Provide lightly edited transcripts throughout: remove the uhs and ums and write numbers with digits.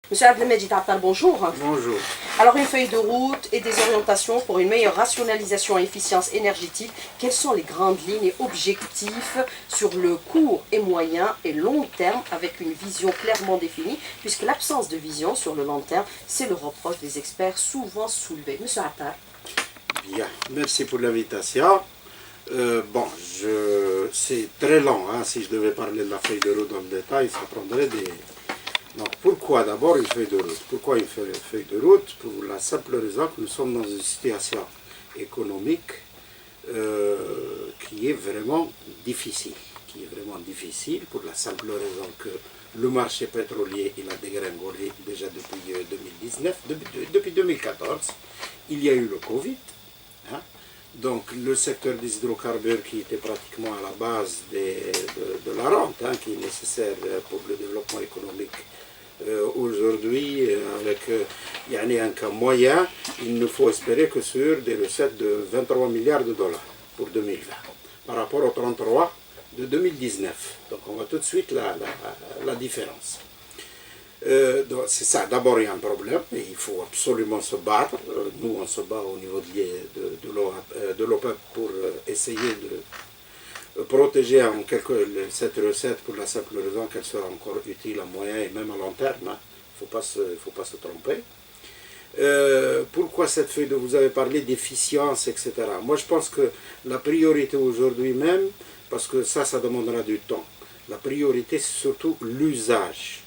Monsieur Abdelmejid Attal, bonjour. Bonjour. Alors, une feuille de route et des orientations pour une meilleure rationalisation et efficience énergétique. Quelles sont les grandes lignes et objectifs sur le court et moyen et long terme avec une vision clairement définie, puisque l'absence de vision sur le long terme, c'est le reproche des experts souvent soulevé. Monsieur Attal. Bien, merci pour l'invitation. C'est très long, hein. Si je devais parler de la feuille de route dans le détail, ça prendrait des... Donc pourquoi d'abord une feuille de route? Pourquoi une feuille de route? Pour la simple raison que nous sommes dans une situation économique qui est vraiment difficile. Pour la simple raison que le marché pétrolier il a dégringolé déjà depuis 2019, depuis 2014. Il y a eu le Covid. Hein. Donc le secteur des hydrocarbures qui était pratiquement à la base de la rente, hein, qui est nécessaire pour le développement économique. Aujourd'hui, avec un cas moyen, il ne faut espérer que sur des recettes de 23 milliards de dollars pour 2020, par rapport aux 33 de 2019. Donc on voit tout de suite la différence. C'est ça, d'abord il y a un problème, et il faut absolument se battre. Nous on se bat au niveau de l'OPEP pour essayer de protéger cette recette pour la simple raison qu'elle sera encore utile à moyen et même à long terme. Il ne faut pas se tromper. Pourquoi cette feuille de vous avez parlé d'efficience, etc. Moi je pense que la priorité aujourd'hui même, parce que ça demandera du temps, la priorité c'est surtout l'usage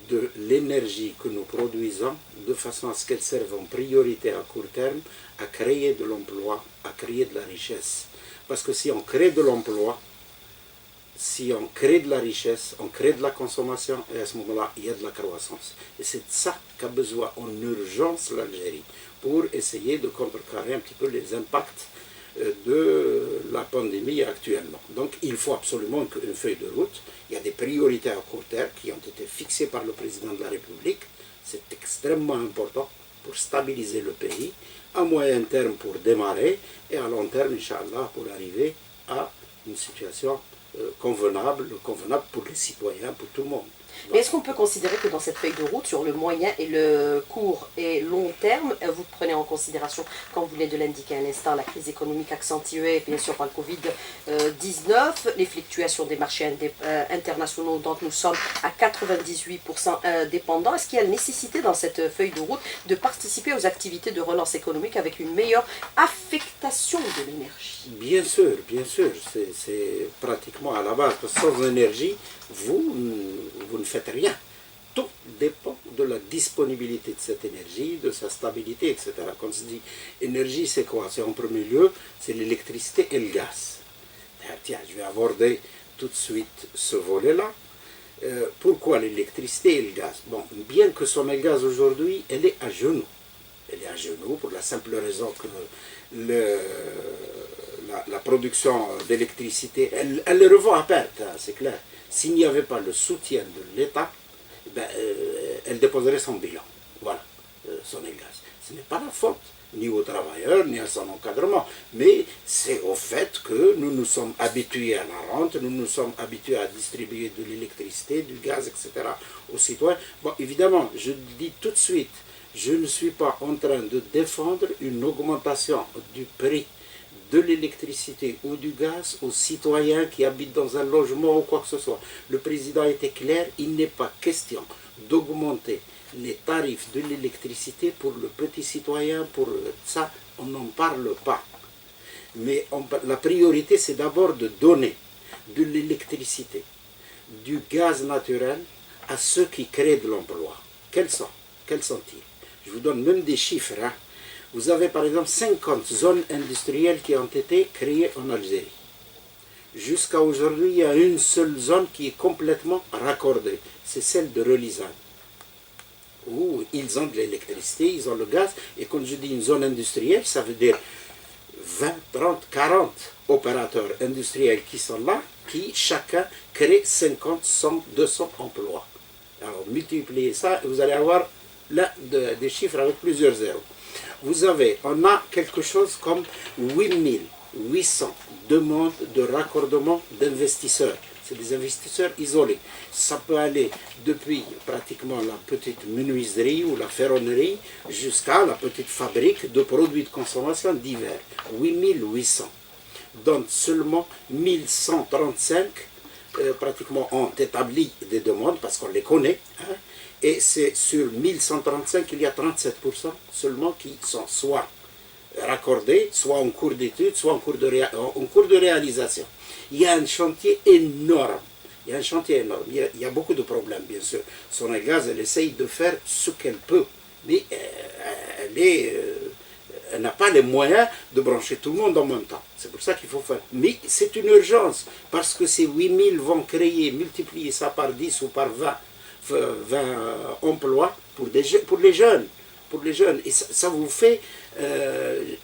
de l'énergie que nous produisons de façon à ce qu'elle serve en priorité à court terme à créer de l'emploi, à créer de la richesse. Parce que si on crée de l'emploi, si on crée de la richesse, on crée de la consommation, et à ce moment-là, il y a de la croissance. Et c'est de ça qu'a besoin en urgence l'Algérie, pour essayer de contrecarrer un petit peu les impacts de la pandémie actuellement. Donc il faut absolument une feuille de route. Il y a des priorités à court terme qui ont été fixées par le président de la République. C'est extrêmement important pour stabiliser le pays, à moyen terme pour démarrer, et à long terme, Inch'Allah, pour arriver à une situation convenable pour les citoyens, pour tout le monde. Mais est-ce qu'on peut considérer que dans cette feuille de route, sur le moyen et le court et long terme, vous prenez en considération, comme vous venez de l'indiquer à l'instant, la crise économique accentuée, bien sûr par le Covid-19, les fluctuations des marchés internationaux dont nous sommes à 98% dépendants. Est-ce qu'il y a nécessité dans cette feuille de route de participer aux activités de relance économique avec une meilleure affectation de l'énergie? Bien sûr, c'est pratiquement à la base. Sans énergie, vous ne faites rien. Tout dépend de la disponibilité de cette énergie, de sa stabilité, etc. Quand on se dit énergie, c'est quoi? C'est en premier lieu, c'est l'électricité et le gaz. Tiens, je vais aborder tout de suite ce volet-là. Pourquoi l'électricité et le gaz? Bon, bien que Sonelgaz aujourd'hui, elle est à genoux. Elle est à genoux pour la simple raison que la production d'électricité, elle le revend à perte, hein, c'est clair. S'il n'y avait pas le soutien de l'État, elle déposerait son bilan. Voilà, Sonelgaz. Ce n'est pas la faute ni aux travailleurs, ni à son encadrement, mais c'est au fait que nous nous sommes habitués à la rente, nous nous sommes habitués à distribuer de l'électricité, du gaz, etc. aux citoyens. Bon, évidemment, je dis tout de suite, je ne suis pas en train de défendre une augmentation du prix de l'électricité ou du gaz aux citoyens qui habitent dans un logement ou quoi que ce soit. Le président était clair, il n'est pas question d'augmenter les tarifs de l'électricité pour le petit citoyen, pour ça, on n'en parle pas. Mais la priorité, c'est d'abord de donner de l'électricité, du gaz naturel à ceux qui créent de l'emploi. Quels sont-ils? Je vous donne même des chiffres. Hein. Vous avez par exemple 50 zones industrielles qui ont été créées en Algérie. Jusqu'à aujourd'hui, il y a une seule zone qui est complètement raccordée. C'est celle de Relizane, où ils ont de l'électricité, ils ont le gaz. Et quand je dis une zone industrielle, ça veut dire 20, 30, 40 opérateurs industriels qui sont là, qui chacun crée 50, 100, 200 emplois. Alors multipliez ça et vous allez avoir là des chiffres avec plusieurs zéros. On a quelque chose comme 8800 demandes de raccordement d'investisseurs C'est des investisseurs isolés. Ça peut aller depuis pratiquement la petite menuiserie ou la ferronnerie jusqu'à la petite fabrique de produits de consommation divers. 8800. Donc seulement 1135 pratiquement ont établi des demandes parce qu'on les connaît. Hein, et c'est sur 1135, il y a 37% seulement qui sont soit raccordés, soit en cours d'étude, soit en cours de réalisation. Il y a un chantier énorme. Il y a un chantier énorme. Il y a beaucoup de problèmes, bien sûr. Sonelgaz, elle essaye de faire ce qu'elle peut, mais elle n'a pas les moyens de brancher tout le monde en même temps. C'est pour ça qu'il faut faire. Mais c'est une urgence, parce que ces 8000 vont créer, multiplier ça par 10 ou par 20 emplois pour les jeunes. Pour les jeunes. Et ça vous fait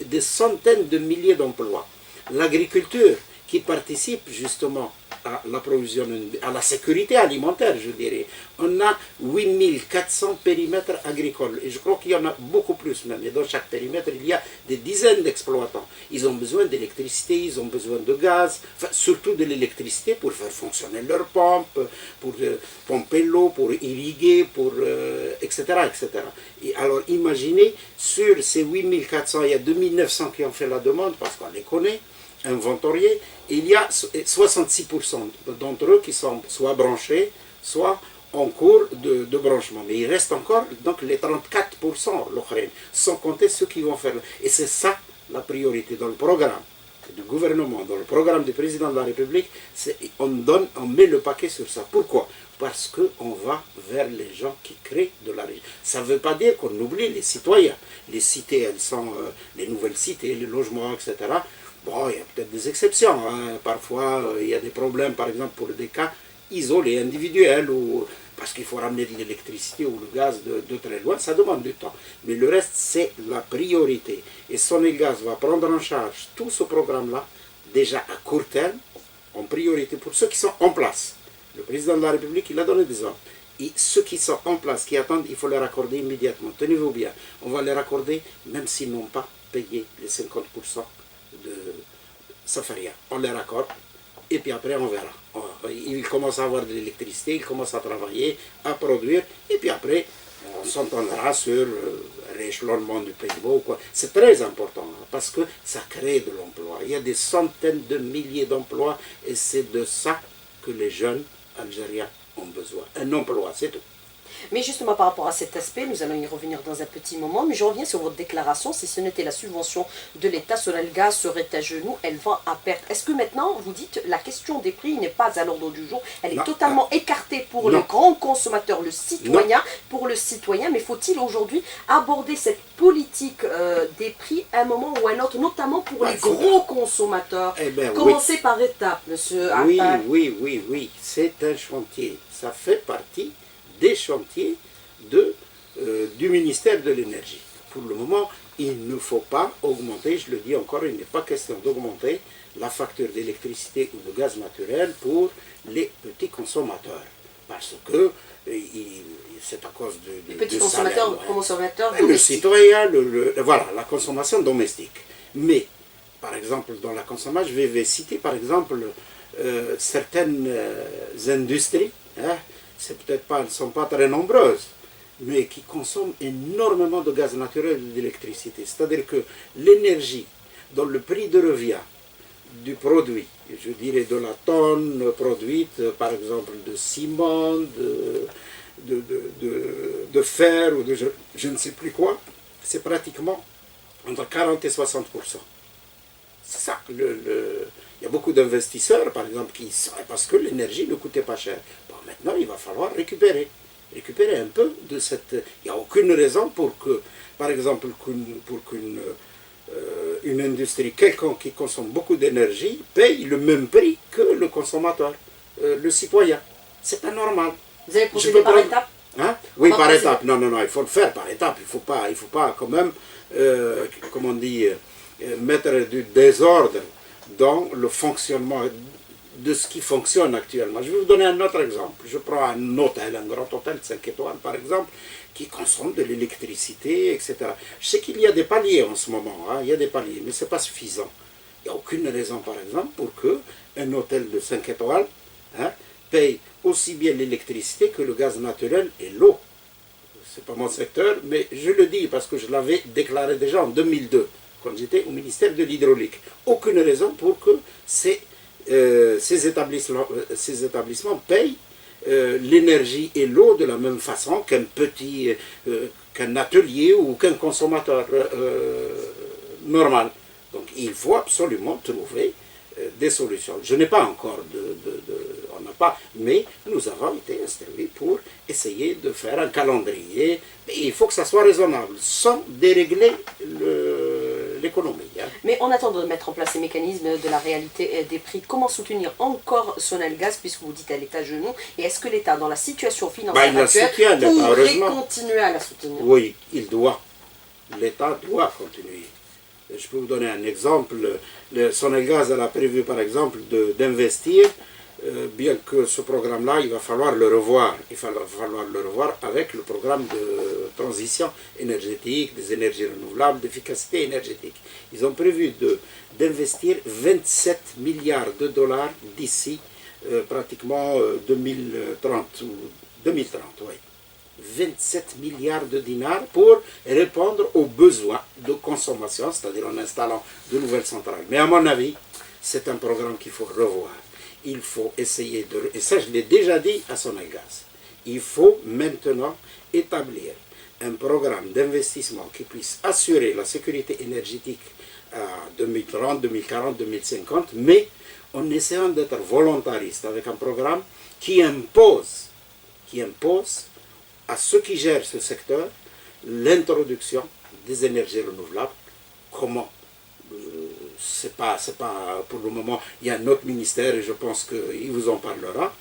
des centaines de milliers d'emplois. L'agriculture qui participe justement à l'approvisionnement, à la sécurité alimentaire, je dirais. On a 8400 périmètres agricoles, et je crois qu'il y en a beaucoup plus même. Et dans chaque périmètre, il y a des dizaines d'exploitants. Ils ont besoin d'électricité, ils ont besoin de gaz, enfin, surtout de l'électricité pour faire fonctionner leurs pompes, pour pomper l'eau, pour irriguer, etc., etc. Et alors imaginez, sur ces 8400, il y a 2900 qui ont fait la demande, parce qu'on les connaît, inventoriés, il y a 66% d'entre eux qui sont soit branchés, soit en cours de branchement. Mais il reste encore donc les 34%, sans compter ceux qui vont faire. Et c'est ça la priorité dans le programme du gouvernement, dans le programme du président de la République, on met le paquet sur ça. Pourquoi? Parce qu'on va vers les gens qui créent de la région. Ça ne veut pas dire qu'on oublie les citoyens. Les cités, elles sont les nouvelles cités, les logements, etc. Bon, il y a peut-être des exceptions. Hein. Parfois, il y a des problèmes, par exemple, pour des cas isolés, individuels, ou parce qu'il faut ramener de l'électricité ou le gaz de très loin, ça demande du temps. Mais le reste, c'est la priorité. Et Sonelgaz va prendre en charge tout ce programme-là, déjà à court terme, en priorité pour ceux qui sont en place. Le président de la République, il a donné des ordres. Et ceux qui sont en place, qui attendent, il faut les raccorder immédiatement. Tenez-vous bien, on va les raccorder même s'ils n'ont pas payé les 50% de Safaria. On les raccorde et puis après on verra. Ils commencent à avoir de l'électricité, ils commencent à travailler, à produire, et puis après on s'entendra sur l'échelonnement du paiement ou quoi. C'est très important hein, parce que ça crée de l'emploi. Il y a des centaines de milliers d'emplois et c'est de ça que les jeunes Algériens ont besoin. Un emploi, c'est tout. Mais justement par rapport à cet aspect, nous allons y revenir dans un petit moment, mais je reviens sur votre déclaration, si ce n'était la subvention de l'État, Sonelgaz serait à genoux, elle va à perte. Est-ce que maintenant, vous dites, la question des prix n'est pas à l'ordre du jour, elle est totalement écartée pour le grand consommateur, le citoyen, pour le citoyen, mais faut-il aujourd'hui aborder cette politique des prix à un moment ou à un autre, notamment pour les gros consommateurs? Commencez par étapes, monsieur Attal. Oui, c'est un chantier, ça fait partie des chantiers du ministère de l'énergie. Pour le moment, il ne faut pas augmenter, je le dis encore, il n'est pas question d'augmenter la facture d'électricité ou de gaz naturel pour les petits consommateurs. Parce que c'est à cause les petits consommateurs, le citoyen, voilà, la consommation domestique. Mais, par exemple, dans la consommation, je vais citer par exemple certaines industries, hein, elles ne sont pas très nombreuses, mais qui consomment énormément de gaz naturel et d'électricité. C'est-à-dire que l'énergie, dans le prix de revient du produit, je dirais de la tonne produite, par exemple de ciment, de fer, ou de je ne sais plus quoi, c'est pratiquement entre 40 et 60%. C'est ça. Il y a beaucoup d'investisseurs, par exemple, parce que l'énergie ne coûtait pas cher. Bon, maintenant, il va falloir récupérer un peu de cette... Il n'y a aucune raison pour que, par exemple, pour qu'une une industrie, quelqu'un qui consomme beaucoup d'énergie, paye le même prix que le consommateur, le citoyen. C'est pas normal. Vous allez procéder par étapes? Hein? Oui, par étapes. Non, il faut le faire par étapes. Il faut pas quand même, comment on dit, mettre du désordre dans le fonctionnement de ce qui fonctionne actuellement. Je vais vous donner un autre exemple. Je prends un hôtel, un grand hôtel de 5 étoiles par exemple, qui consomme de l'électricité, etc. Je sais qu'il y a des paliers en ce moment, hein, il y a des paliers, mais ce n'est pas suffisant. Il n'y a aucune raison par exemple pour qu'un hôtel de 5 étoiles hein, paye aussi bien l'électricité que le gaz naturel et l'eau. C'est pas mon secteur, mais je le dis parce que je l'avais déclaré déjà en 2002, quand j'étais au ministère de l'Hydraulique. Aucune raison pour que ces établissements payent l'énergie et l'eau de la même façon qu'un atelier ou qu'un consommateur normal. Donc il faut absolument trouver des solutions. Je n'ai pas encore on n'a pas, mais nous avons été instruits pour essayer de faire un calendrier. Mais il faut que ça soit raisonnable, sans dérégler l'économie. Hein. Mais en attendant de mettre en place ces mécanismes de la réalité des prix, comment soutenir encore Sonelgaz, puisque vous dites qu'elle est à genoux, et est-ce que l'État, dans la situation financière actuelle, pourrait continuer à la soutenir? Oui, il doit. L'État doit continuer. Je peux vous donner un exemple. Sonelgaz a prévu, par exemple, d'investir, bien que ce programme-là, il va falloir le revoir. Il va falloir le revoir avec le programme de transition énergétique, des énergies renouvelables, d'efficacité énergétique. Ils ont prévu d'investir 27 milliards de dollars d'ici pratiquement 2030, ou 2030, oui. 27 milliards de dinars pour répondre aux besoins de consommation, c'est-à-dire en installant de nouvelles centrales. Mais à mon avis, c'est un programme qu'il faut revoir. Il faut essayer et ça je l'ai déjà dit à Sonelgaz, il faut maintenant établir un programme d'investissement qui puisse assurer la sécurité énergétique à 2030, 2040, 2050, mais en essayant d'être volontariste avec un programme qui impose à ceux qui gèrent ce secteur l'introduction des énergies renouvelables. Comment c'est pas pour le moment, il y a un autre ministère et je pense qu'il vous en parlera,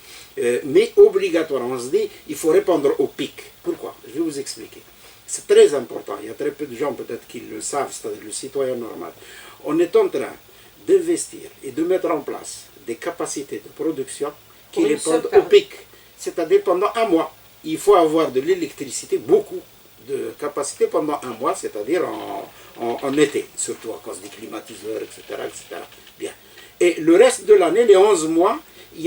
mais obligatoirement, on se dit, il faut répondre au pic. Pourquoi? Je vais vous expliquer. C'est très important, il y a très peu de gens peut-être qui le savent, c'est-à-dire le citoyen normal. On est en train d'investir et de mettre en place des capacités de production qui répondent au pic, c'est-à-dire pendant un mois. Il faut avoir de l'électricité, beaucoup de capacité pendant un mois, c'est-à-dire en été, surtout à cause des climatiseurs, etc., etc. Bien. Et le reste de l'année, les 11 mois,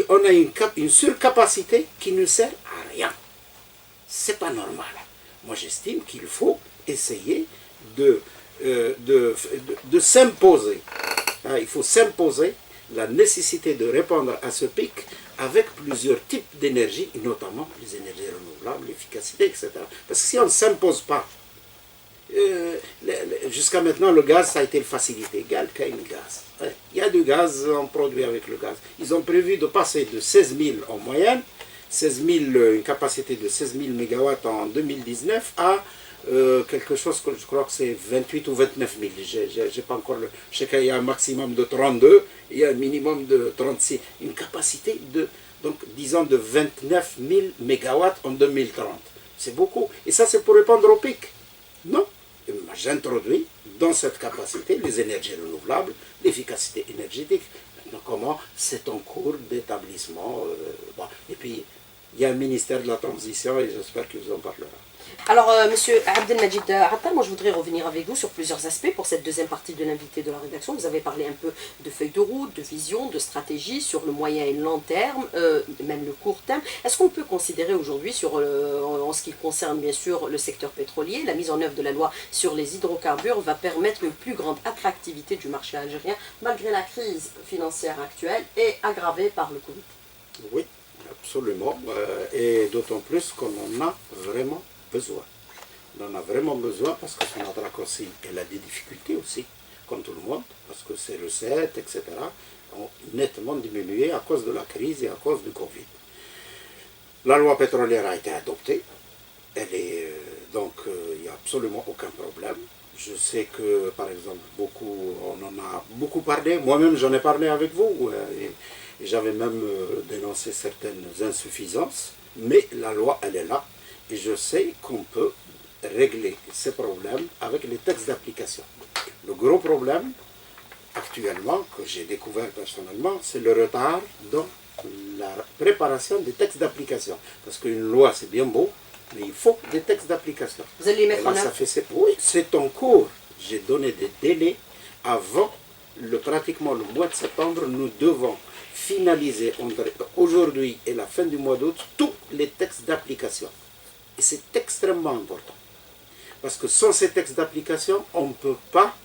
on a une surcapacité qui ne sert à rien. C'est pas normal. Moi, j'estime qu'il faut essayer de s'imposer. Hein, il faut s'imposer la nécessité de répondre à ce pic avec plusieurs types d'énergie, notamment les énergies renouvelables, l'efficacité, etc. Parce que si on ne s'impose pas, jusqu'à maintenant, le gaz, ça a été le facilité. Gaz. Il y a du gaz, on produit avec le gaz. Ils ont prévu de passer de 16 000 en moyenne, une capacité de 16 000 MW en 2019 à quelque chose que je crois que c'est 28 ou 29 000. J'ai pas encore je sais qu'il y a un maximum de 32, il y a un minimum de 36. Une capacité donc disons de 29 000 MW en 2030. C'est beaucoup. Et ça, c'est pour répondre au pic. Non. J'introduis dans cette capacité les énergies renouvelables, l'efficacité énergétique. Maintenant, comment? C'est en cours d'établissement. Bon. Et puis, il y a un ministère de la transition et j'espère qu'il vous en parlera. Alors, Monsieur Abdelmajid Attal, moi je voudrais revenir avec vous sur plusieurs aspects pour cette deuxième partie de l'invité de la rédaction. Vous avez parlé un peu de feuille de route, de vision, de stratégie sur le moyen et le long terme, même le court terme. Est-ce qu'on peut considérer aujourd'hui, en ce qui concerne bien sûr le secteur pétrolier, la mise en œuvre de la loi sur les hydrocarbures va permettre une plus grande attractivité du marché algérien malgré la crise financière actuelle et aggravée par le Covid? Oui, absolument. Et d'autant plus qu'on en a vraiment besoin. On en a vraiment besoin parce que Sonatrach aussi, elle a des difficultés aussi, comme tout le monde, parce que ses recettes, etc., ont nettement diminué à cause de la crise et à cause du Covid. La loi pétrolière a été adoptée, donc il n'y a absolument aucun problème. Je sais que, par exemple, on en a beaucoup parlé, moi-même j'en ai parlé avec vous, et j'avais même dénoncé certaines insuffisances, mais la loi, elle est là. Et je sais qu'on peut régler ces problèmes avec les textes d'application. Le gros problème, actuellement, que j'ai découvert personnellement, c'est le retard dans la préparation des textes d'application. Parce qu'une loi, c'est bien beau, mais il faut des textes d'application. Vous allez les mettre en œuvre? Oui, c'est en cours. J'ai donné des délais avant pratiquement le mois de septembre, nous devons finaliser entre aujourd'hui et la fin du mois d'août tous les textes d'application. Et c'est extrêmement important. Parce que sans ces textes d'application, on ne peut pas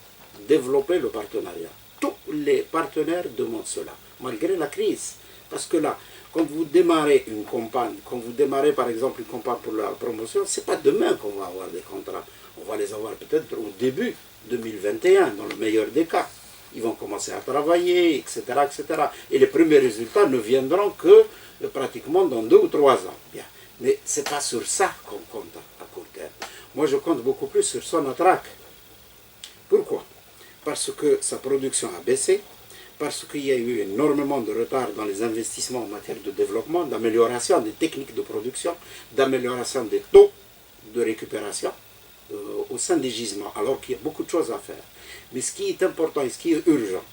développer le partenariat. Tous les partenaires demandent cela, malgré la crise. Parce que là, quand vous démarrez une campagne, quand vous démarrez par exemple une campagne pour la promotion, ce n'est pas demain qu'on va avoir des contrats. On va les avoir peut-être au début 2021, dans le meilleur des cas. Ils vont commencer à travailler, etc., etc. Et les premiers résultats ne viendront que pratiquement dans 2 ou 3 ans. Bien. Mais ce n'est pas sur ça qu'on compte à court terme. Moi, je compte beaucoup plus sur Sonatrach. Pourquoi? Parce que sa production a baissé, parce qu'il y a eu énormément de retard dans les investissements en matière de développement, d'amélioration des techniques de production, d'amélioration des taux de récupération au sein des gisements, alors qu'il y a beaucoup de choses à faire. Mais ce qui est important et ce qui est urgent,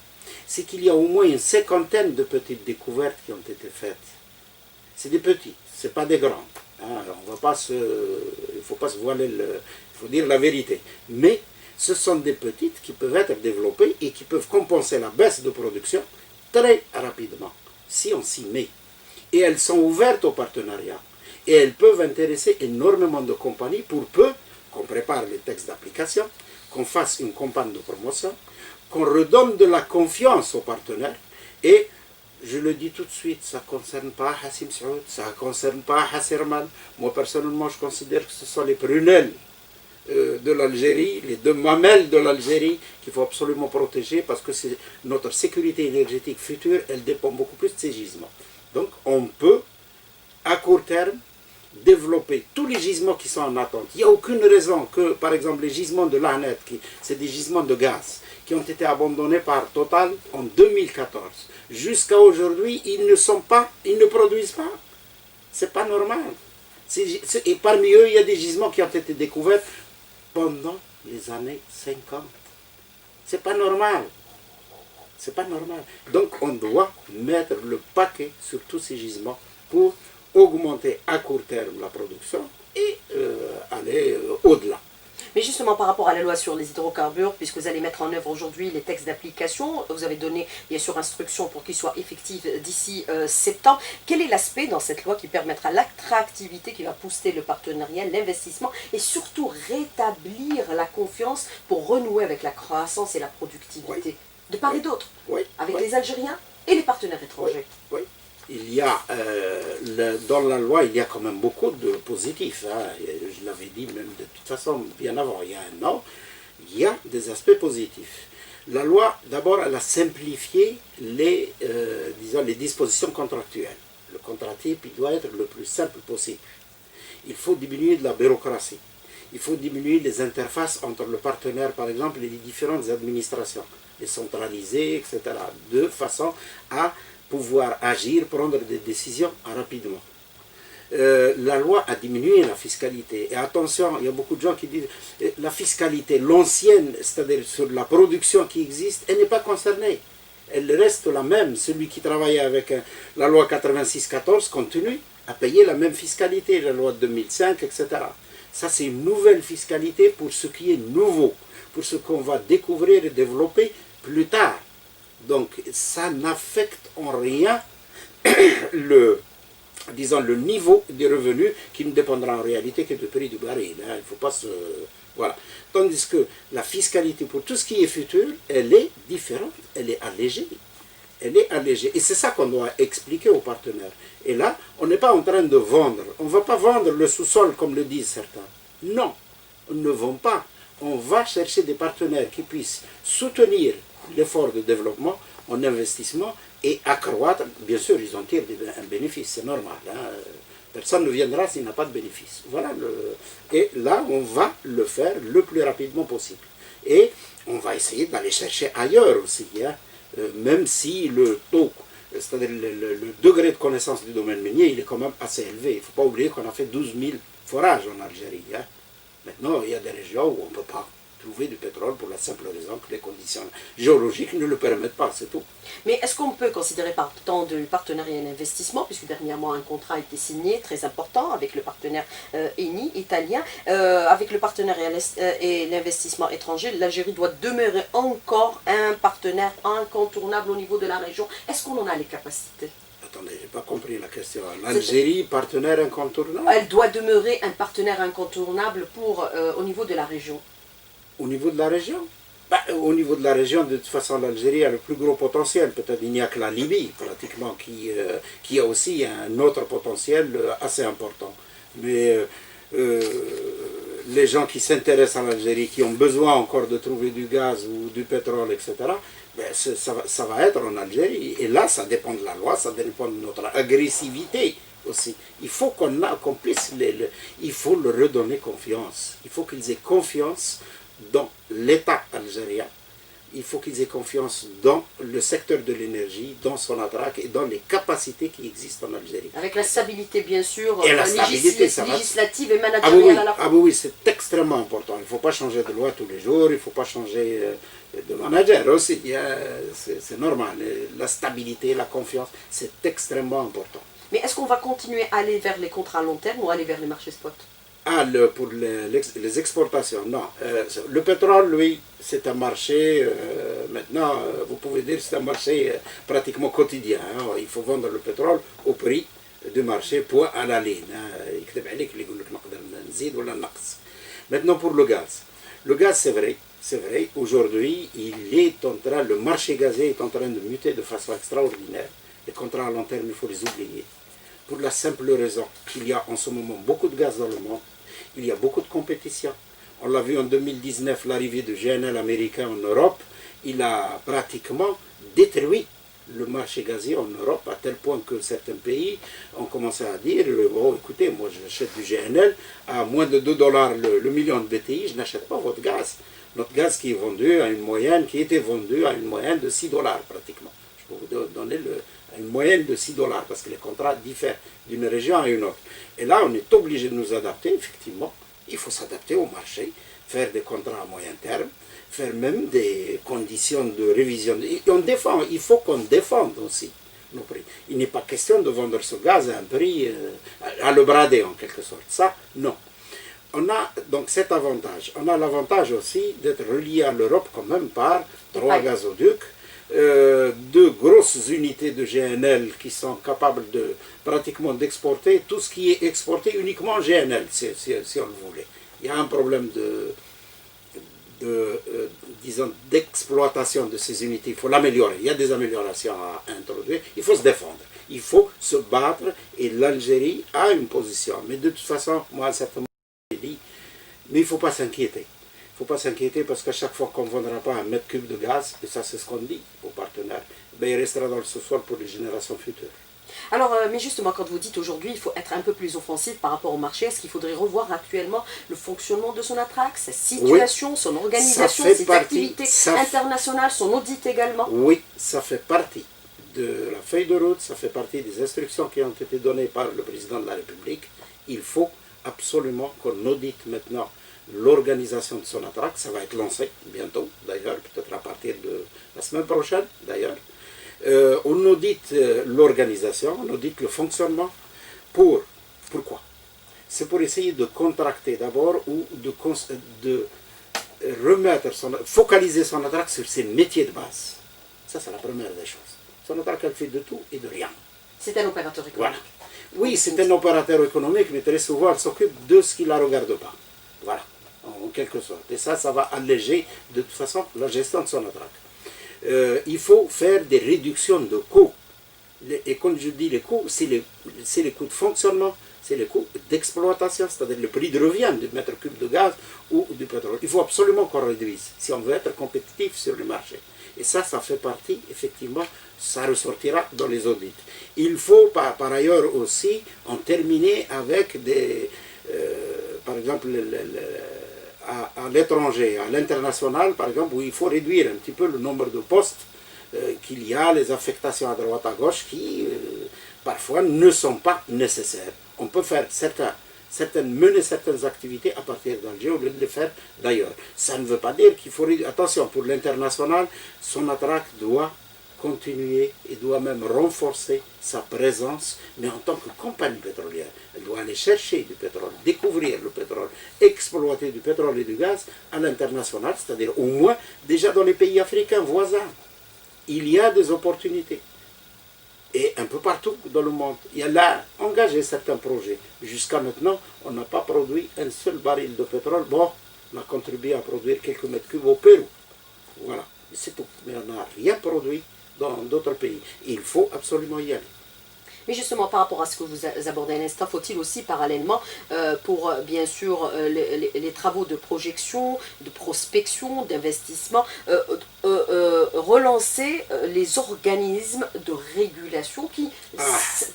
c'est qu'il y a au moins une 50aine de petites découvertes qui ont été faites. C'est des petits, ce n'est pas des grands. Hein, il ne faut pas se voiler, il faut dire la vérité. Mais ce sont des petites qui peuvent être développées et qui peuvent compenser la baisse de production très rapidement, si on s'y met. Et elles sont ouvertes au partenariat. Et elles peuvent intéresser énormément de compagnies pour peu qu'on prépare les textes d'application, qu'on fasse une campagne de promotion, qu'on redonne de la confiance aux partenaires. Et je le dis tout de suite, ça ne concerne pas Hassim Saoud, ça ne concerne pas Hasserman. Moi personnellement, je considère que ce sont les prunelles de l'Algérie, les 2 mamelles de l'Algérie qu'il faut absolument protéger parce que notre sécurité énergétique future, elle dépend beaucoup plus de ces gisements. Donc on peut, à court terme, développer tous les gisements qui sont en attente. Il n'y a aucune raison que, par exemple, les gisements de l'Ahnet, c'est des gisements de gaz, qui ont été abandonnés par Total en 2014. Jusqu'à aujourd'hui, ils ne produisent pas. C'est pas normal. Et parmi eux, il y a des gisements qui ont été découverts pendant les années 50. C'est pas normal. C'est pas normal. Donc on doit mettre le paquet sur tous ces gisements pour augmenter à court terme la production et aller au-delà. Mais justement, par rapport à la loi sur les hydrocarbures, puisque vous allez mettre en œuvre aujourd'hui les textes d'application, vous avez donné bien sûr instruction pour qu'ils soient effectifs d'ici septembre. Quel est l'aspect dans cette loi qui permettra l'attractivité, qui va booster le partenariat, l'investissement et surtout rétablir la confiance pour renouer avec la croissance et la productivité de part et d'autre, avec les Algériens et les partenaires étrangers? Oui. Il y a, dans la loi, il y a quand même beaucoup de positifs. Hein. Je l'avais dit même de toute façon bien avant, il y a un an, il y a des aspects positifs. La loi, d'abord, elle a simplifié les dispositions contractuelles. Le contrat type, il doit être le plus simple possible. Il faut diminuer de la bureaucratie. Il faut diminuer les interfaces entre le partenaire, par exemple, et les différentes administrations, les centraliser, etc., de façon à pouvoir agir, prendre des décisions rapidement. La loi a diminué la fiscalité. Et attention, il y a beaucoup de gens qui disent la fiscalité, l'ancienne, c'est-à-dire sur la production qui existe, elle n'est pas concernée. Elle reste la même. Celui qui travaillait avec la loi 86-14 continue à payer la même fiscalité, la loi de 2005, etc. Ça, c'est une nouvelle fiscalité pour ce qui est nouveau, pour ce qu'on va découvrir et développer plus tard. Donc, ça n'affecte en rien le niveau des revenus qui ne dépendra en réalité que du prix du baril. Hein. Il ne faut pas se... Voilà. Tandis que la fiscalité pour tout ce qui est futur, elle est différente, elle est allégée. Elle est allégée. Et c'est ça qu'on doit expliquer aux partenaires. Et là, on n'est pas en train de vendre. On ne va pas vendre le sous-sol comme le disent certains. Non, on ne vend pas. On va chercher des partenaires qui puissent soutenir l'effort de développement en investissement et accroître. Bien sûr, ils en tirent un bénéfice, c'est normal. Hein. Personne ne viendra s'il n'a pas de bénéfice. Voilà. Et là, on va le faire le plus rapidement possible. Et on va essayer d'aller chercher ailleurs aussi. Hein. Même si le taux, c'est-à-dire le degré de connaissance du domaine minier, il est quand même assez élevé. Il ne faut pas oublier qu'on a fait 12 000 forages en Algérie. Hein. Maintenant, il y a des régions où on ne peut pas. trouver du pétrole pour la simple raison que les conditions géologiques ne le permettent pas, c'est tout. Mais est-ce qu'on peut considérer par temps de partenariat et d'investissement, puisque dernièrement un contrat a été signé très important avec le partenaire Eni italien, avec le partenariat et l'investissement étranger, l'Algérie doit demeurer encore un partenaire incontournable au niveau de la région. Est-ce qu'on en a les capacités? Attendez, je n'ai pas compris la question. L'Algérie, partenaire incontournable? Elle doit demeurer un partenaire incontournable au niveau de la région. Au niveau de la région? Au niveau de la région, de toute façon, l'Algérie a le plus gros potentiel. Peut-être il n'y a que la Libye, pratiquement, qui a aussi un autre potentiel assez important. Mais les gens qui s'intéressent à l'Algérie, qui ont besoin encore de trouver du gaz ou du pétrole, etc., ça va être en Algérie. Et là, ça dépend de la loi, ça dépend de notre agressivité aussi. Il faut qu'on puisse, il faut leur redonner confiance. Il faut qu'ils aient confiance dans l'État algérien. Il faut qu'ils aient confiance dans le secteur de l'énergie, dans Sonatrach et dans les capacités qui existent en Algérie. Avec la stabilité, bien sûr, et la stabilité, législative et managériale à la fois. Ah oui, c'est extrêmement important. Il ne faut pas changer de loi tous les jours, il ne faut pas changer de manager aussi. C'est normal. La stabilité, la confiance, c'est extrêmement important. Mais est-ce qu'on va continuer à aller vers les contrats à long terme ou aller vers les marchés spot? Pour les exportations, non. Le pétrole, lui, c'est un marché, maintenant, vous pouvez dire c'est un marché pratiquement quotidien. Hein. Il faut vendre le pétrole au prix du marché, point à la ligne. Maintenant, pour le gaz. Le gaz, c'est vrai, aujourd'hui, le marché gazier est en train de muter de façon extraordinaire. Les contrats à long terme, il faut les oublier. Pour la simple raison qu'il y a en ce moment beaucoup de gaz dans le monde, il y a beaucoup de compétition. On l'a vu en 2019, l'arrivée de GNL américain en Europe, il a pratiquement détruit le marché gazier en Europe, à tel point que certains pays ont commencé à dire, oh, écoutez, moi j'achète du GNL à moins de 2 dollars le million de BTI, je n'achète pas votre gaz. Notre gaz qui était vendu à une moyenne de 6 dollars pratiquement. Je peux vous donner une moyenne de 6 dollars, parce que les contrats diffèrent d'une région à une autre. Et là, on est obligé de nous adapter, effectivement. Il faut s'adapter au marché, faire des contrats à moyen terme, faire même des conditions de révision. Et il faut qu'on défende aussi nos prix. Il n'est pas question de vendre ce gaz à un prix à le brader, en quelque sorte. Ça, non. On a donc cet avantage. On a l'avantage aussi d'être relié à l'Europe quand même par 3 gazoducs, 2 grosses unités de GNL qui sont capables pratiquement d'exporter tout ce qui est exporté uniquement en GNL, si on le voulait. Il y a un problème disons, d'exploitation de ces unités. Il faut l'améliorer. Il y a des améliorations à introduire. Il faut se défendre. Il faut se battre. Et l'Algérie a une position. Mais de toute façon, moi, certainement, j'ai dit, mais il ne faut pas s'inquiéter. Il ne faut pas s'inquiéter parce qu'à chaque fois qu'on ne vendra pas un mètre cube de gaz, et ça c'est ce qu'on dit aux partenaires, ben, il restera dans le sous-sol pour les générations futures. Alors, mais justement, quand vous dites aujourd'hui, il faut être un peu plus offensif par rapport au marché, est-ce qu'il faudrait revoir actuellement le fonctionnement de Sonatrach, sa situation, oui, son organisation, ses activités internationales, son audit également? Oui, ça fait partie de la feuille de route, ça fait partie des instructions qui ont été données par le président de la République. Il faut absolument qu'on audite maintenant l'organisation de Sonatrach. Ça va être lancé bientôt, d'ailleurs, peut-être à partir de la semaine prochaine, d'ailleurs. On audite l'organisation, on audite le fonctionnement. Pourquoi? C'est pour essayer de contracter d'abord ou de focaliser Sonatrach sur ses métiers de base. Ça, c'est la première des choses. Sonatrach, elle fait de tout et de rien. C'est un opérateur économique. Voilà. Oui, c'est un opérateur économique, mais très souvent, elle s'occupe de ce qui ne la regarde pas. Voilà, en quelque sorte. Et ça va alléger de toute façon la gestion de Sonatrach. Il faut faire des réductions de coûts. Et quand je dis les coûts, c'est les coûts de fonctionnement, c'est les coûts d'exploitation, c'est-à-dire le prix de revient du mètre cube de gaz ou du pétrole. Il faut absolument qu'on réduise si on veut être compétitif sur le marché. Et ça fait partie, effectivement, ça ressortira dans les audits. Il faut par ailleurs aussi en terminer avec par exemple, à l'étranger, à l'international, par exemple, où il faut réduire un petit peu le nombre de postes qu'il y a, les affectations à droite à gauche qui, parfois, ne sont pas nécessaires. On peut faire certains mener certaines activités à partir d'Alger au lieu de les faire d'ailleurs. Ça ne veut pas dire qu'il faut... Attention, pour l'international, Sonatrach doit continuer et doit même renforcer sa présence, mais en tant que compagnie pétrolière. Elle doit aller chercher du pétrole, découvrir le pétrole, exploiter du pétrole et du gaz à l'international, c'est-à-dire au moins déjà dans les pays africains voisins. Il y a des opportunités. Et un peu partout dans le monde. Il y a là engagé certains projets. Jusqu'à maintenant, on n'a pas produit un seul baril de pétrole. Bon, on a contribué à produire quelques mètres cubes au Pérou. Voilà, c'est tout. Mais on n'a rien produit dans d'autres pays. Il faut absolument y aller. Mais justement, par rapport à ce que vous abordez à l'instant, faut-il aussi parallèlement, pour bien sûr les travaux de projection, de prospection, d'investissement, relancer les organismes de régulation qui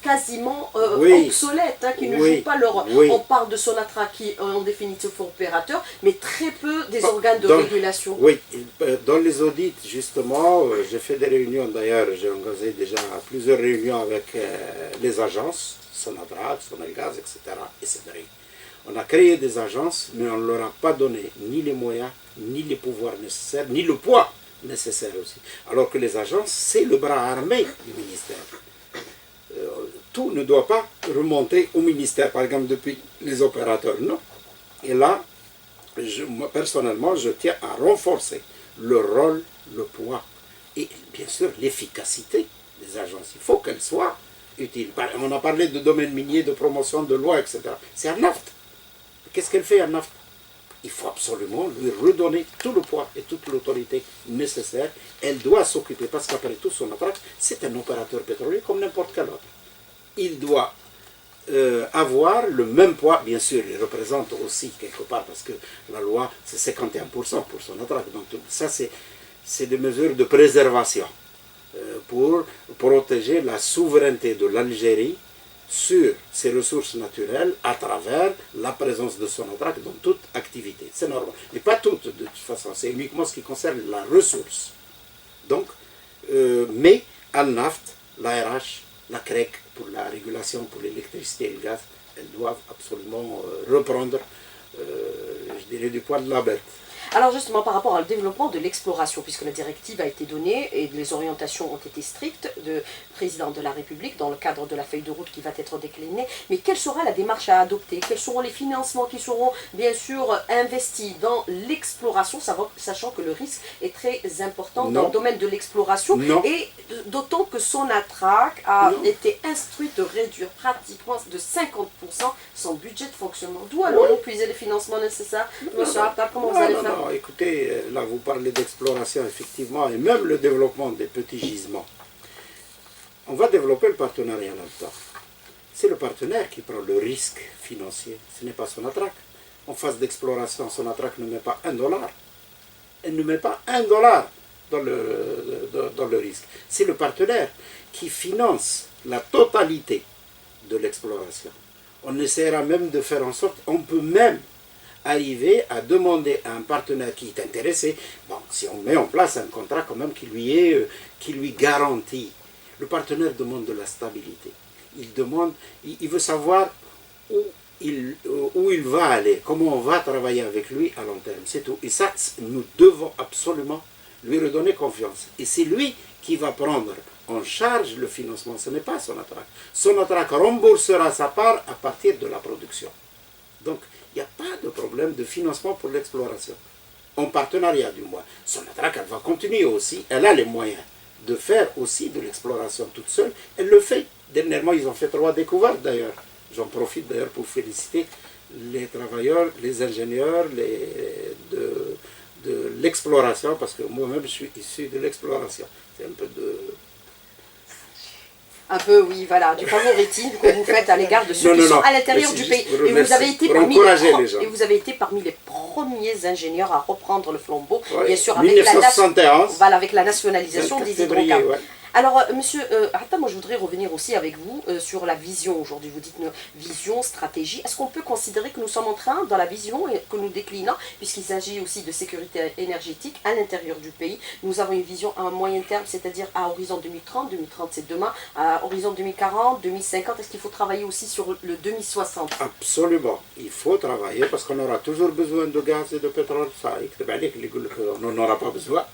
quasiment obsolètes, hein, qui ne jouent pas leur... On parle de Sonatrach qui en définitive opérateur, mais très peu des organes de régulation. Oui, dans les audits, justement, j'ai fait des réunions, d'ailleurs, j'ai engagé déjà plusieurs réunions avec les agences, Sonatrach, Sonelgaz, etc. On a créé des agences, mais on ne leur a pas donné ni les moyens, ni les pouvoirs nécessaires, ni le poids nécessaire aussi. Alors que les agences, c'est le bras armé du ministère. Tout ne doit pas remonter au ministère, par exemple, depuis les opérateurs, non. Et là, moi, personnellement, je tiens à renforcer le rôle, le poids et bien sûr l'efficacité des agences. Il faut qu'elles soient utiles. On a parlé de domaine minier, de promotion de loi, etc. C'est ANAFT. Qu'est-ce qu'elle fait, ANAFT? Il faut absolument lui redonner tout le poids et toute l'autorité nécessaire. Elle doit s'occuper, parce qu'après tout, Sonatrach, c'est un opérateur pétrolier comme n'importe quel autre. Il doit avoir le même poids, bien sûr, il représente aussi quelque part, parce que la loi, c'est 51% pour Sonatrach. Donc ça, c'est des mesures de préservation pour protéger la souveraineté de l'Algérie sur ses ressources naturelles à travers la présence de Sonatrach dans toute activité. C'est normal. Mais pas toutes, de toute façon. C'est uniquement ce qui concerne la ressource. Donc, mais Al-Naft, l'ARH, la CREC, pour la régulation, pour l'électricité et le gaz, elles doivent absolument reprendre, je dirais, du poil de la bête. Alors justement, par rapport au développement de l'exploration, puisque la directive a été donnée et les orientations ont été strictes du président de la République dans le cadre de la feuille de route qui va être déclinée, mais quelle sera la démarche à adopter? Quels seront les financements qui seront bien sûr investis dans l'exploration, sachant que le risque est très important dans le domaine de l'exploration, et d'autant que Sonatrach a été instruit de réduire pratiquement de 50% son budget de fonctionnement. D'où allons-nous puiser les financements nécessaires? Monsieur Attal, comment vous allez faire? Non, écoutez, là vous parlez d'exploration effectivement, et même le développement des petits gisements. On va développer le partenariat là-dedans. C'est le partenaire qui prend le risque financier, ce n'est pas Sonatrach. En phase d'exploration, Sonatrach ne met pas $1. Elle ne met pas $1 dans le risque. C'est le partenaire qui finance la totalité de l'exploration. On essaiera même de faire en sorte, on peut même arriver à demander à un partenaire qui est intéressé, bon, si on met en place un contrat quand même qui lui garantit. Le partenaire demande de la stabilité. Il veut savoir où il va aller, comment on va travailler avec lui à long terme, c'est tout. Et ça, nous devons absolument lui redonner confiance. Et c'est lui qui va prendre en charge le financement, ce n'est pas Sonatrach. Sonatrach remboursera sa part à partir de la production. Donc, il n'y a pas de problème de financement pour l'exploration. En partenariat du moins. Sonatrach, elle va continuer aussi. Elle a les moyens de faire aussi de l'exploration toute seule. Elle le fait. Dernièrement, ils ont fait 3 découvertes d'ailleurs. J'en profite d'ailleurs pour féliciter les travailleurs, les ingénieurs de l'exploration, parce que moi-même, je suis issu de l'exploration. C'est un peu de... Un peu, oui, voilà, du favoritisme que vous faites à l'égard de ceux qui sont à l'intérieur du pays. Et vous avez été parmi les premiers ingénieurs à reprendre le flambeau, bien sûr, avec la nationalisation des hydrocarbures. Alors, monsieur Atta, moi je voudrais revenir aussi avec vous sur la vision aujourd'hui. Vous dites une vision, stratégie. Est-ce qu'on peut considérer que nous sommes en train, dans la vision que nous déclinons, puisqu'il s'agit aussi de sécurité énergétique à l'intérieur du pays, nous avons une vision à moyen terme, c'est-à-dire à horizon 2030, 2030 c'est demain, à horizon 2040, 2050, est-ce qu'il faut travailler aussi sur le 2060? Absolument, il faut travailler parce qu'on aura toujours besoin de gaz et de pétrole, ça, on n'en aura pas besoin.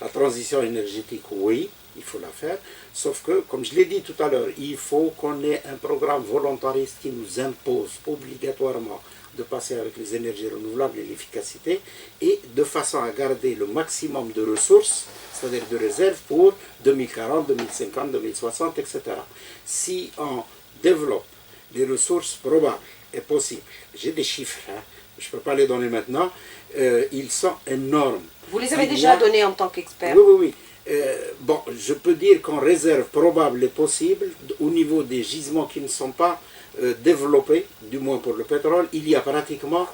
La transition énergétique, oui, il faut la faire, sauf que, comme je l'ai dit tout à l'heure, il faut qu'on ait un programme volontariste qui nous impose obligatoirement de passer avec les énergies renouvelables et l'efficacité, et de façon à garder le maximum de ressources, c'est-à-dire de réserves pour 2040, 2050, 2060, etc. Si on développe les ressources probables et possibles, j'ai des chiffres, hein, je ne peux pas les donner maintenant, ils sont énormes. Vous les avez déjà donnés en tant qu'expert? Oui, oui, oui. Bon, je peux dire qu'en réserve probable et possible, au niveau des gisements qui ne sont pas développés, du moins pour le pétrole, il y a pratiquement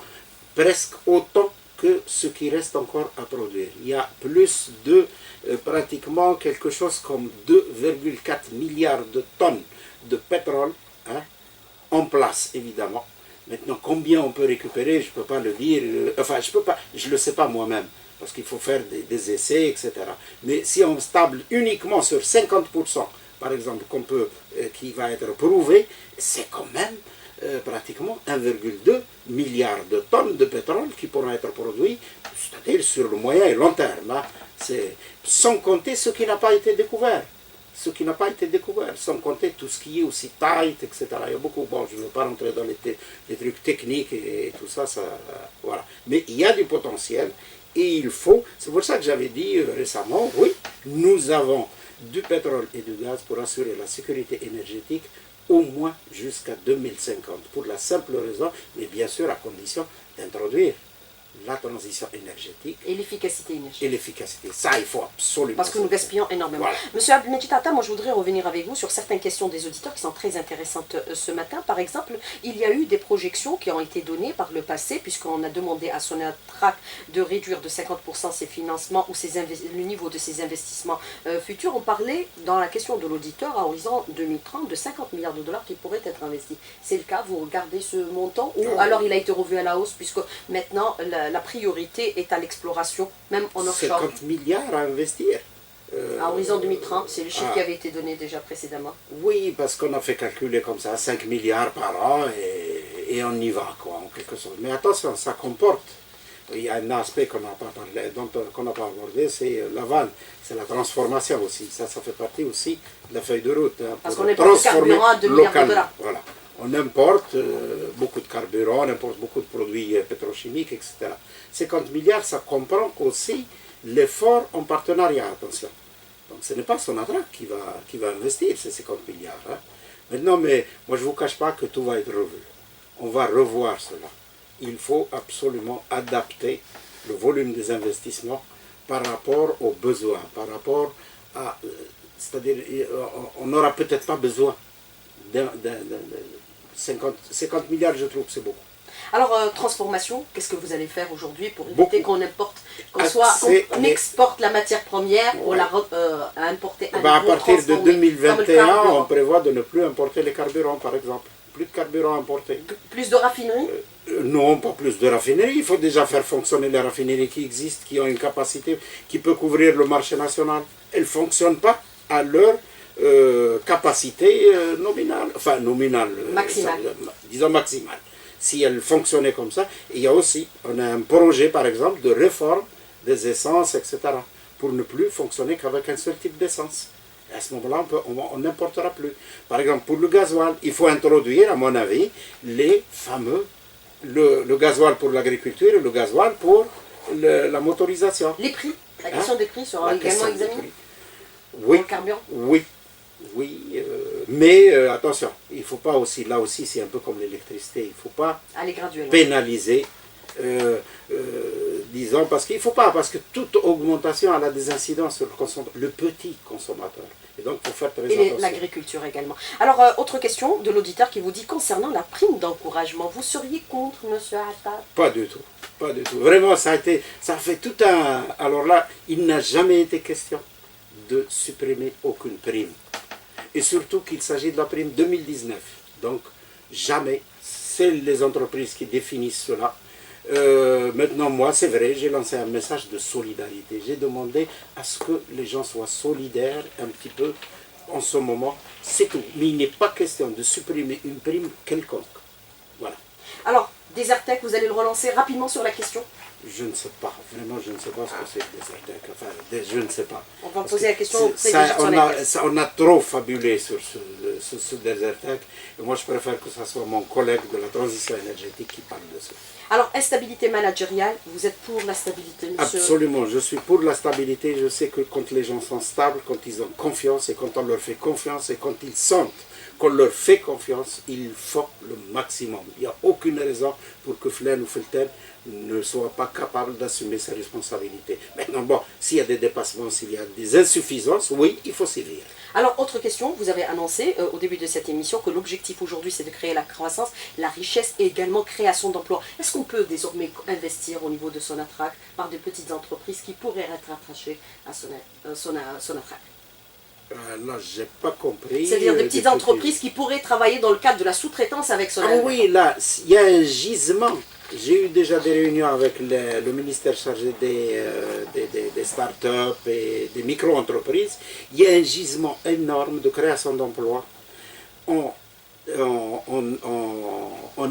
presque autant que ce qui reste encore à produire. Il y a plus de pratiquement quelque chose comme 2,4 milliards de tonnes de pétrole, hein, en place évidemment. Maintenant, combien on peut récupérer, je ne peux pas le dire, enfin je ne le sais pas moi-même, parce qu'il faut faire des essais, etc. Mais si on stable uniquement sur 50%, par exemple, qui va être prouvé, c'est quand même pratiquement 1,2 milliard de tonnes de pétrole qui pourront être produits, c'est-à-dire sur le moyen et long terme, hein. Sans compter ce qui n'a pas été découvert. Ce qui n'a pas été découvert, sans compter tout ce qui est aussi tight, etc. Il y a beaucoup, bon, je ne veux pas rentrer dans les trucs techniques et tout ça, voilà. Mais il y a du potentiel. Et il faut, c'est pour ça que j'avais dit récemment, oui, nous avons du pétrole et du gaz pour assurer la sécurité énergétique au moins jusqu'à 2050, pour la simple raison, mais bien sûr à condition d'introduire la transition énergétique et l'efficacité énergétique. Et l'efficacité, ça il faut absolument. Parce que nous gaspillons énormément. Voilà. Monsieur Abdelmejid Atta, moi je voudrais revenir avec vous sur certaines questions des auditeurs qui sont très intéressantes ce matin. Par exemple, il y a eu des projections qui ont été données par le passé, puisqu'on a demandé à Sonatrach de réduire de 50% ses financements ou le niveau de ses investissements futurs. On parlait dans la question de l'auditeur à horizon 2030 de 50 milliards de dollars qui pourraient être investis. C'est le cas, vous regardez ce montant, ou alors il a été revu à la hausse, puisque maintenant la priorité est à l'exploration, même en offshore. 50 milliards à investir. À horizon 2030, c'est le chiffre qui avait été donné déjà précédemment. Oui, parce qu'on a fait calculer comme ça 5 milliards par an et on y va, quoi, en quelque sorte. Mais attention, ça comporte. Il y a un aspect qu'on n'a pas parlé, qu'on n'a pas abordé, c'est l'aval, c'est la transformation aussi. Ça fait partie aussi de la feuille de route. Hein, parce qu'on importe le carburant à 2 milliards de dollars. Voilà. On importe beaucoup de carburant, on importe beaucoup de produits pétrochimiques, etc. 50 milliards, ça comprend aussi l'effort en partenariat, attention. Donc ce n'est pas Sonatrach qui va investir ces 50 milliards. Hein. Maintenant, mais moi je ne vous cache pas que tout va être revu. On va revoir cela. Il faut absolument adapter le volume des investissements par rapport aux besoins, par rapport à... c'est-à-dire, on n'aura peut-être pas besoin de 50 milliards, je trouve que c'est beaucoup. Alors, transformation, qu'est-ce que vous allez faire aujourd'hui pour éviter qu'on importe, qu'on exporte la matière première ou la importer à partir de 2021, on prévoit de ne plus importer les carburants, par exemple. Plus de carburant importé. Plus de raffineries? Non, pas plus de raffineries. Il faut déjà faire fonctionner les raffineries qui existent, qui ont une capacité, qui peut couvrir le marché national. Elles ne fonctionnent pas à leur capacité nominale, enfin nominale, disons maximale. Si elles fonctionnaient comme ça, il y a aussi, on a un projet par exemple de réforme des essences, etc. pour ne plus fonctionner qu'avec un seul type d'essence. À ce moment-là, on n'importera plus. Par exemple, pour le gasoil, il faut introduire, à mon avis, les fameux, le gasoil pour l'agriculture et le gasoil pour la motorisation. Les prix, la question des prix sera également examinée. Oui, pour le carburant. Oui, mais attention, il ne faut pas aussi, là aussi c'est un peu comme l'électricité, il ne faut pas pénaliser, disons, parce qu'il ne faut pas, parce que toute augmentation elle a des incidences sur le petit consommateur. Et donc il faut faire très attention. Et l'agriculture également. Alors, autre question de l'auditeur qui vous dit, concernant la prime d'encouragement, vous seriez contre, monsieur Atta? Pas du tout, pas du tout. Vraiment, ça a fait tout un... Alors là, il n'a jamais été question de supprimer aucune prime. Et surtout qu'il s'agit de la prime 2019. Donc, jamais, c'est les entreprises qui définissent cela. Maintenant, moi, c'est vrai, j'ai lancé un message de solidarité. J'ai demandé à ce que les gens soient solidaires un petit peu en ce moment. C'est tout. Mais il n'est pas question de supprimer une prime quelconque. Voilà. Alors, Desertec, vous allez le relancer rapidement sur la question. Je ne sais pas, vraiment je ne sais pas ce que c'est Desertec, enfin je ne sais pas. On va poser la question au président on a trop fabulé sur ce Desertec, et moi je préfère que ce soit mon collègue de la transition énergétique qui parle de ça. Alors, instabilité managériale, vous êtes pour la stabilité, monsieur? Absolument, je suis pour la stabilité, je sais que quand les gens sont stables, quand ils ont confiance, et quand on leur fait confiance, et quand ils sentent qu'on leur fait confiance, ils font le maximum. Il n'y a aucune raison pour que Flen ou Felten ne soit pas capable d'assumer ses responsabilités. Maintenant, bon, s'il y a des dépassements, s'il y a des insuffisances, oui, il faut s'y lire. Alors, autre question, vous avez annoncé au début de cette émission que l'objectif aujourd'hui c'est de créer la croissance, la richesse et également création d'emplois. Est-ce qu'on peut désormais investir au niveau de Sonatrach par de petites entreprises qui pourraient être rattachées à Sonatrach? Là, je n'ai pas compris. C'est-à-dire des petites entreprises qui pourraient travailler dans le cadre de la sous-traitance avec Sonatrach. Ah oui, là, il y a un gisement. J'ai eu déjà des réunions avec le ministère chargé des start-up et des micro-entreprises. Il y a un gisement énorme de création d'emplois en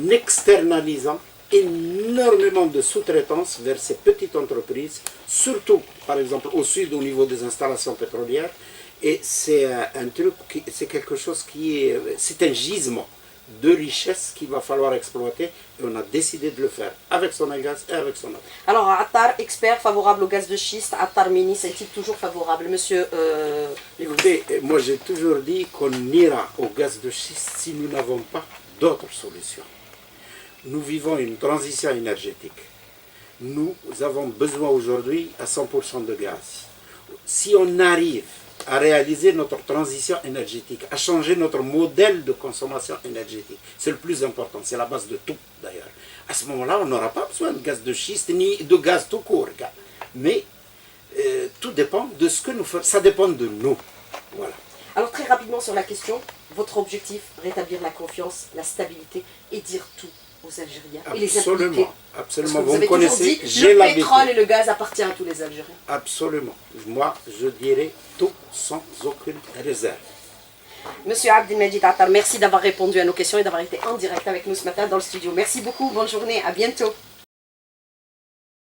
externalisant énormément de sous-traitance vers ces petites entreprises, surtout par exemple au sud au niveau des installations pétrolières. Et c'est un truc, c'est quelque chose c'est un gisement de richesse qu'il va falloir exploiter, et on a décidé de le faire avec Sonagaz et avec Sonatrach. Alors, Attar, expert favorable au gaz de schiste, Attar Mini, est-il toujours favorable, monsieur Écoutez, moi j'ai toujours dit qu'on ira au gaz de schiste si nous n'avons pas d'autres solutions. Nous vivons une transition énergétique. Nous avons besoin aujourd'hui à 100% de gaz. Si on arrive à réaliser notre transition énergétique, à changer notre modèle de consommation énergétique. C'est le plus important, c'est la base de tout d'ailleurs. À ce moment-là, on n'aura pas besoin de gaz de schiste ni de gaz tout court. Mais tout dépend de ce que nous faisons, ça dépend de nous. Voilà. Alors très rapidement sur la question, votre objectif, rétablir la confiance, la stabilité et dire tout aux Algériens et les impliquer. Absolument, vous avez toujours dit, le pétrole et le gaz appartient à tous les Algériens. Absolument. Moi, je dirais tout sans aucune réserve. Monsieur Abdelmajid Attar, merci d'avoir répondu à nos questions et d'avoir été en direct avec nous ce matin dans le studio. Merci beaucoup, bonne journée, à bientôt.